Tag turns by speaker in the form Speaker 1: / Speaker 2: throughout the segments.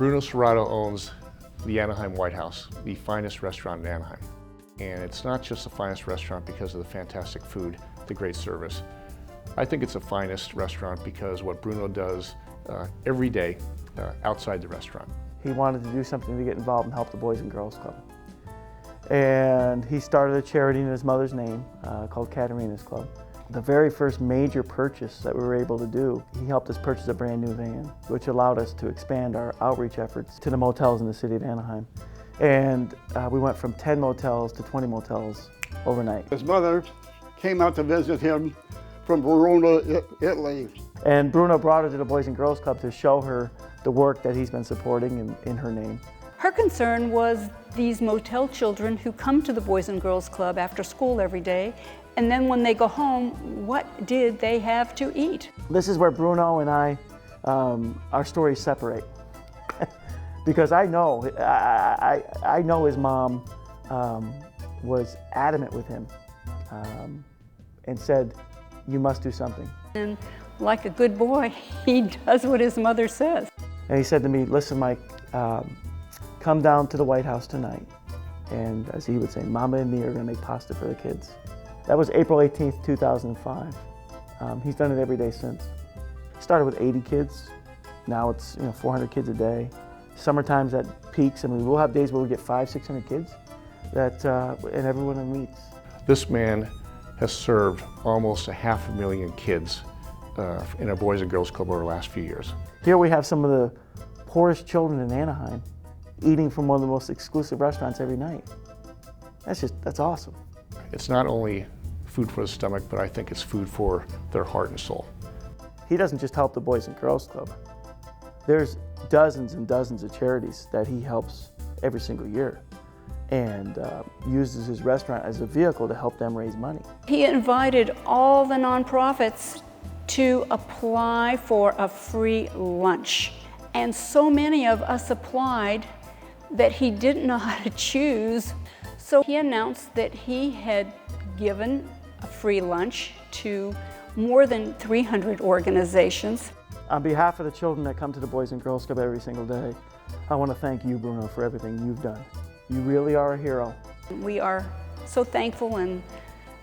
Speaker 1: Bruno Serato owns the Anaheim White House, the finest restaurant in Anaheim. And it's not just the finest restaurant because of the fantastic food, the great service. I think it's the finest restaurant because what Bruno does every day outside the restaurant.
Speaker 2: He wanted to do something to get involved and help the Boys and Girls Club. And he started a charity in his mother's name called Katerina's Club. The very first major purchase that we were able to do, he helped us purchase a brand new van, which allowed us to expand our outreach efforts to the motels in the city of Anaheim. And we went from 10 motels to 20 motels overnight.
Speaker 3: His mother came out to visit him from Verona, Italy.
Speaker 2: And Bruno brought her to the Boys and Girls Club to show her the work that he's been supporting in her name.
Speaker 4: Her concern was these motel children who come to the Boys and Girls Club after school every day, and then when they go home, what did they have to eat?
Speaker 2: This is where Bruno and I, our stories separate. Because I know his mom was adamant with him and said, "You must do something."
Speaker 4: And like a good boy, he does what his mother says.
Speaker 2: And he said to me, "Listen, Mike, come down to the White House tonight." And as he would say, Mama and me are gonna make pasta for the kids. That was April 18th, 2005. He's done it every day since. Started with 80 kids. Now it's 400 kids a day. Summertime's at peaks. I mean, we'll have days where we get 500-600 kids and everyone meets.
Speaker 1: This man has served almost 500,000 kids in our Boys and Girls Club over the last few years.
Speaker 2: Here we have some of the poorest children in Anaheim eating from one of the most exclusive restaurants every night. That's awesome.
Speaker 1: It's not only food for the stomach, but I think it's food for their heart and soul.
Speaker 2: He doesn't just help the Boys and Girls Club. There's dozens and dozens of charities that he helps every single year and uses his restaurant as a vehicle to help them raise money.
Speaker 4: He invited all the nonprofits to apply for a free lunch. And so many of us applied that he didn't know how to choose. So he announced that he had given a free lunch to more than 300 organizations.
Speaker 2: On behalf of the children that come to the Boys and Girls Club every single day, I want to thank you, Bruno, for everything you've done. You really are a hero.
Speaker 4: We are so thankful and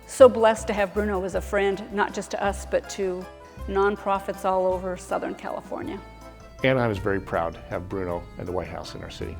Speaker 4: so blessed to have Bruno as a friend, not just to us, but to nonprofits all over Southern California.
Speaker 1: And I was very proud to have Bruno at the White House in our city.